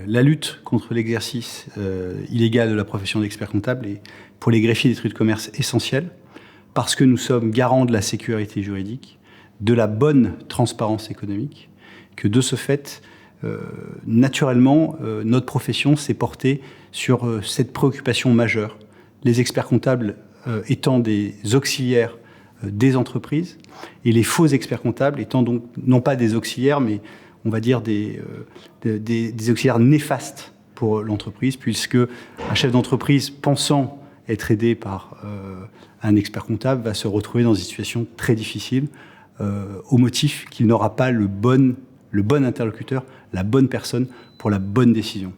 La lutte contre l'exercice illégal de la profession d'expert comptable est pour les greffiers des tribunaux de commerce essentielle parce que nous sommes garants de la sécurité juridique, de la bonne transparence économique, que de ce fait, naturellement, notre profession s'est portée sur cette préoccupation majeure. Les experts comptables étant des auxiliaires des entreprises et les faux experts comptables étant donc non pas des auxiliaires, mais on va dire des auxiliaires néfastes pour l'entreprise, puisque un chef d'entreprise pensant être aidé par un expert comptable va se retrouver dans une situation très difficile au motif qu'il n'aura pas le bon interlocuteur, la bonne personne pour la bonne décision.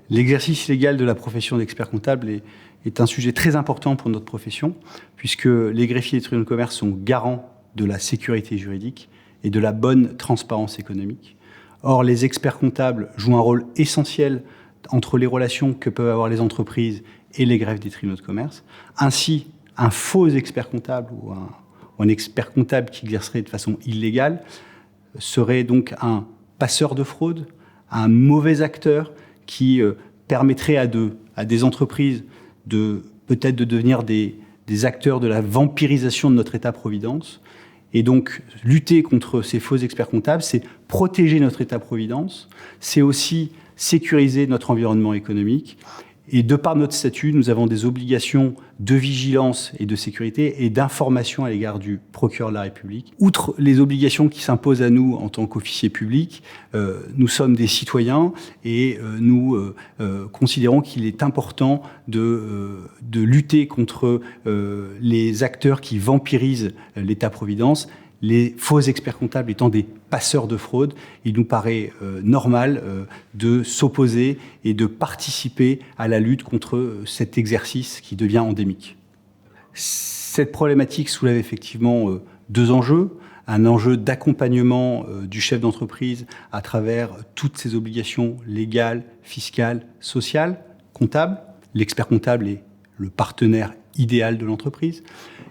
L'exercice illégal de la profession d'expert comptable est un sujet très important pour notre profession, puisque les greffiers des tribunaux de commerce sont garants de la sécurité juridique et de la bonne transparence économique. Or, les experts comptables jouent un rôle essentiel entre les relations que peuvent avoir les entreprises et les greffes des tribunaux de commerce. Ainsi, un faux expert comptable ou un expert comptable qui exercerait de façon illégale serait donc un passeur de fraude, un mauvais acteur qui permettrait à des entreprises peut-être de devenir des acteurs de la vampirisation de notre État-providence. Et donc, lutter contre ces faux experts comptables, c'est protéger notre État-providence, c'est aussi sécuriser notre environnement économique. Et de par notre statut, nous avons des obligations de vigilance et de sécurité et d'information à l'égard du procureur de la République. Outre les obligations qui s'imposent à nous en tant qu'officiers publics, nous sommes des citoyens et nous considérons qu'il est important de lutter contre les acteurs qui vampirisent l'État-providence. Les faux experts comptables étant des passeurs de fraude, il nous paraît normal de s'opposer et de participer à la lutte contre cet exercice qui devient endémique. Cette problématique soulève effectivement deux enjeux. Un enjeu d'accompagnement du chef d'entreprise à travers toutes ses obligations légales, fiscales, sociales, comptables. L'expert comptable est le partenaire idéal de l'entreprise.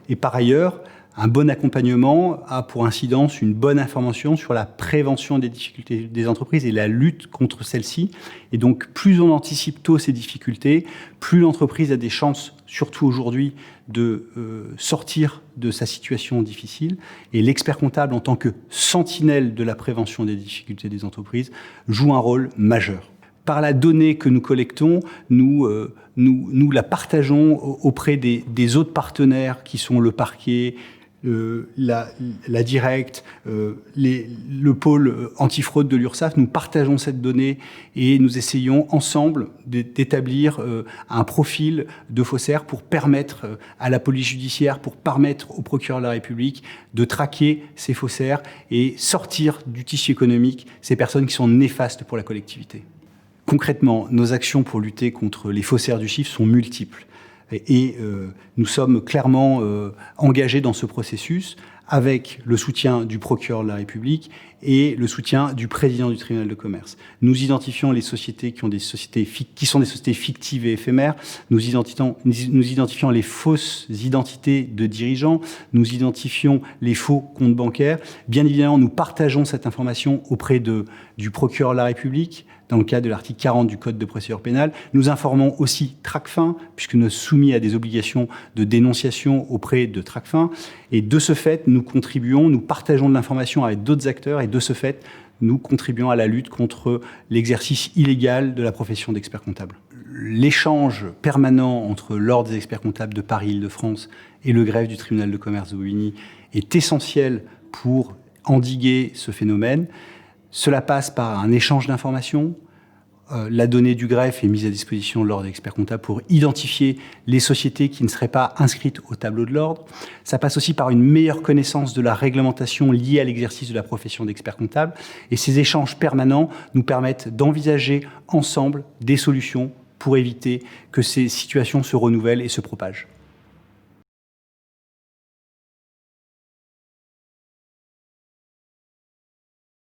Et par ailleurs, un bon accompagnement a pour incidence une bonne information sur la prévention des difficultés des entreprises et la lutte contre celles-ci. Et donc, plus on anticipe tôt ces difficultés, plus l'entreprise a des chances, surtout aujourd'hui, de sortir de sa situation difficile. Et l'expert comptable, en tant que sentinelle de la prévention des difficultés des entreprises, joue un rôle majeur. Par la donnée que nous collectons, nous la partageons auprès des autres partenaires qui sont le parquet, la Directe, le pôle antifraude de l'URSSAF. Nous partageons cette donnée et nous essayons ensemble d'établir un profil de faussaire pour permettre à la police judiciaire, pour permettre au procureur de la République de traquer ces faussaires et sortir du tissu économique ces personnes qui sont néfastes pour la collectivité. Concrètement, nos actions pour lutter contre les faussaires du chiffre sont multiples. Et nous sommes clairement engagés dans ce processus avec le soutien du procureur de la République et le soutien du président du tribunal de commerce. Nous identifions les sociétés qui sont des sociétés fictives et éphémères. Nous identifions les fausses identités de dirigeants. Nous identifions les faux comptes bancaires. Bien évidemment, nous partageons cette information auprès du procureur de la République, dans le cadre de l'article 40 du Code de procédure pénale. Nous informons aussi Tracfin, puisque nous sommes soumis à des obligations de dénonciation auprès de Tracfin. Et de ce fait, nous partageons de l'information avec d'autres acteurs, et de ce fait, nous contribuons à la lutte contre l'exercice illégal de la profession d'expert comptable. L'échange permanent entre l'Ordre des experts comptables de Paris-Île-de-France et le greffe du tribunal de commerce de Bobigny est essentiel pour endiguer ce phénomène. Cela passe par un échange d'informations. La donnée du greffe est mise à disposition de l'Ordre des experts comptables pour identifier les sociétés qui ne seraient pas inscrites au tableau de l'Ordre. Ça passe aussi par une meilleure connaissance de la réglementation liée à l'exercice de la profession d'expert comptable. Et ces échanges permanents nous permettent d'envisager ensemble des solutions pour éviter que ces situations se renouvellent et se propagent.